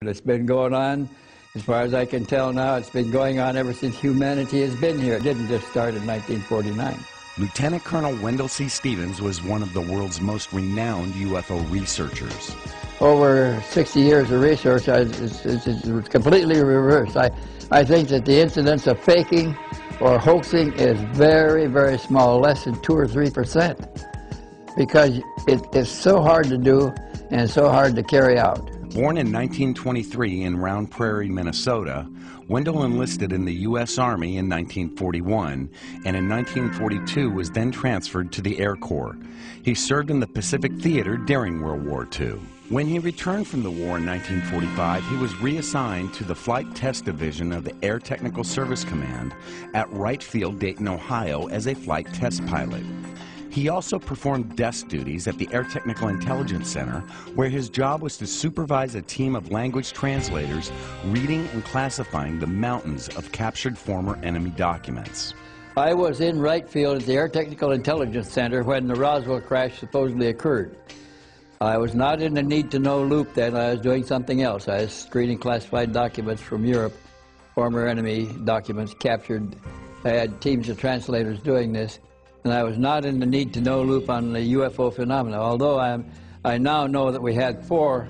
It's been going on, as far as I can tell now, it's been going on ever since humanity has been here. It didn't just start in 1949. Lieutenant Colonel Wendelle C. Stevens was one of the world's most renowned UFO researchers. Over 60 years of research, it's completely reversed. I think that the incidence of faking or hoaxing is very, very small, less than 2 or 3%, because it's so hard to do and so hard to carry out. Born in 1923 in Round Prairie, Minnesota, Wendelle enlisted in the U.S. Army in 1941, and in 1942 was then transferred to the Air Corps. He served in the Pacific Theater during World War II. When he returned from the war in 1945, he was reassigned to the Flight Test Division of the Air Technical Service Command at Wright Field, Dayton, Ohio, as a flight test pilot. He also performed desk duties at the Air Technical Intelligence Center, where his job was to supervise a team of language translators reading and classifying the mountains of captured former enemy documents. I was in Wright Field at the Air Technical Intelligence Center when the Roswell crash supposedly occurred. I was not in the need-to-know loop then. I was doing something else. I was screening classified documents from Europe, former enemy documents captured. I had teams of translators doing this. And I was not in the need-to-know loop on the UFO phenomena, although I now know that we had 4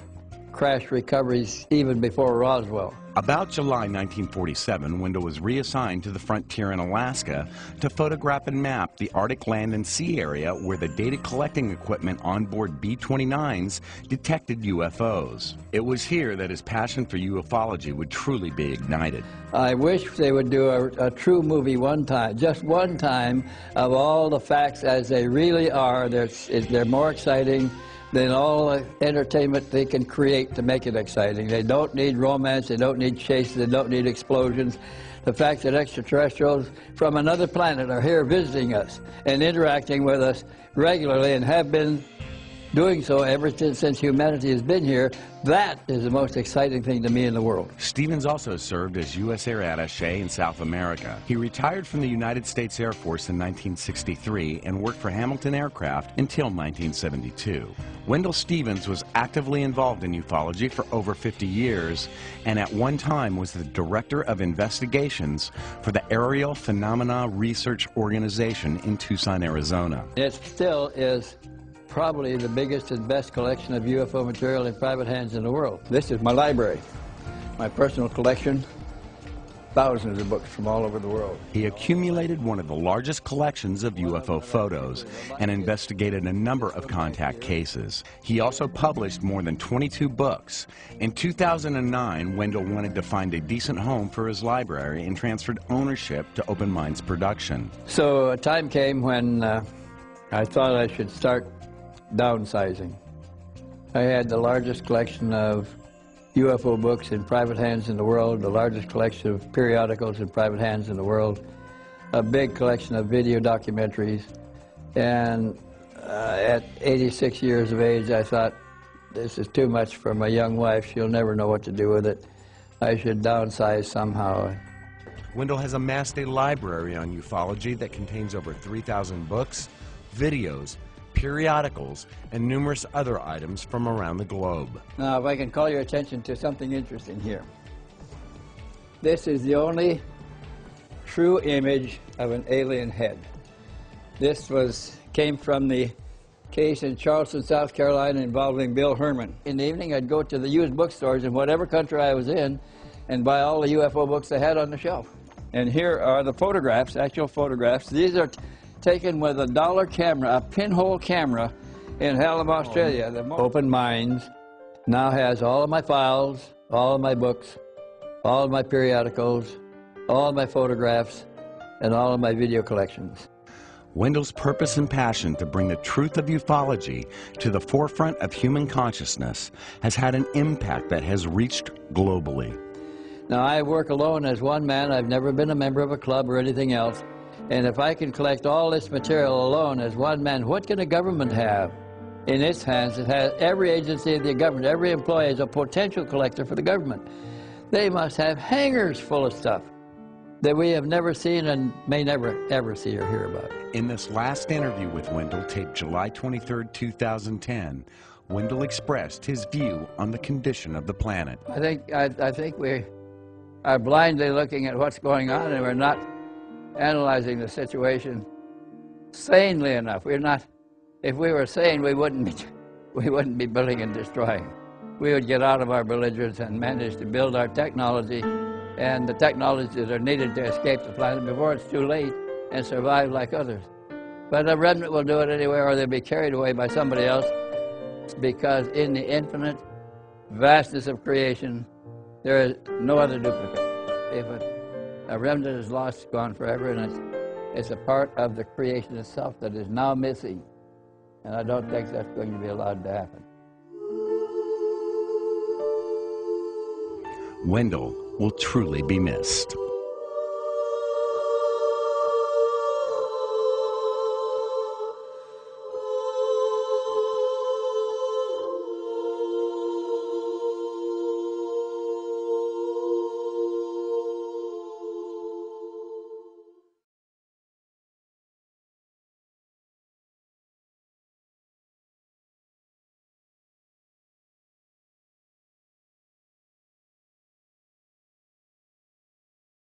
crash recoveries even before Roswell. About July 1947, Wendelle was reassigned to the frontier in Alaska to photograph and map the Arctic land and sea area where the data collecting equipment on board B-29s detected UFOs. It was here that his passion for ufology would truly be ignited. I wish they would do a true movie one time, just one time, of all the facts as they really are. They're more exciting than all the entertainment they can create to make it exciting. They don't need romance, they don't need chases, they don't need explosions. The fact that extraterrestrials from another planet are here visiting us and interacting with us regularly and have been doing so ever since humanity has been here, that is the most exciting thing to me in the world. Stevens also served as U.S. Air Attaché in South America. He retired from the United States Air Force in 1963 and worked for Hamilton Aircraft until 1972. Wendelle Stevens was actively involved in ufology for over 50 years, and at one time was the Director of Investigations for the Aerial Phenomena Research Organization in Tucson, Arizona. It still is probably the biggest and best collection of UFO material in private hands in the world. This is my library, my personal collection, thousands of books from all over the world. He accumulated one of the largest collections of UFO photos and investigated a number of contact cases. He also published more than 22 books. In 2009, Wendelle wanted to find a decent home for his library and transferred ownership to Open Minds Production. So a time came when I thought I should start downsizing. I had the largest collection of UFO books in private hands in the world, the largest collection of periodicals in private hands in the world, a big collection of video documentaries, and at 86 years of age I thought, this is too much for my young wife, she'll never know what to do with it. I should downsize somehow. Wendelle has amassed a library on ufology that contains over 3,000 books, videos, periodicals, and numerous other items from around the globe. Now, if I can call your attention to something interesting here. This is the only true image of an alien head. This came from the case in Charleston, South Carolina involving Bill Herman. In the evening, I'd go to the used bookstores in whatever country I was in and buy all the UFO books they had on the shelf. And here are the photographs, actual photographs. These are taken with a dollar camera, a pinhole camera in Hallam, Australia. The Open Minds now has all of my files, all of my books, all of my periodicals, all of my photographs, and all of my video collections. Wendelle's purpose and passion to bring the truth of ufology to the forefront of human consciousness has had an impact that has reached globally. Now, I work alone as one man. I've never been a member of a club or anything else. And if I can collect all this material alone as one man, what can a government have in its hands? It has every agency of the government, every employee is a potential collector for the government. They must have hangars full of stuff that we have never seen and may never, ever see or hear about. In this last interview with Wendelle, taped July 23, 2010, Wendelle expressed his view on the condition of the planet. I think we are blindly looking at what's going on, and we're not analyzing the situation sanely enough. We're not. If we were sane, we wouldn't be building and destroying. We would get out of our belligerence and manage to build our technology and the technologies that are needed to escape the planet before it's too late and survive like others. But a remnant will do it anyway, or they'll be carried away by somebody else, because in the infinite vastness of creation, there is no other duplicate. If a remnant is lost, it's gone forever, and it's a part of the creation itself that is now missing. And I don't think that's going to be allowed to happen. Wendelle will truly be missed.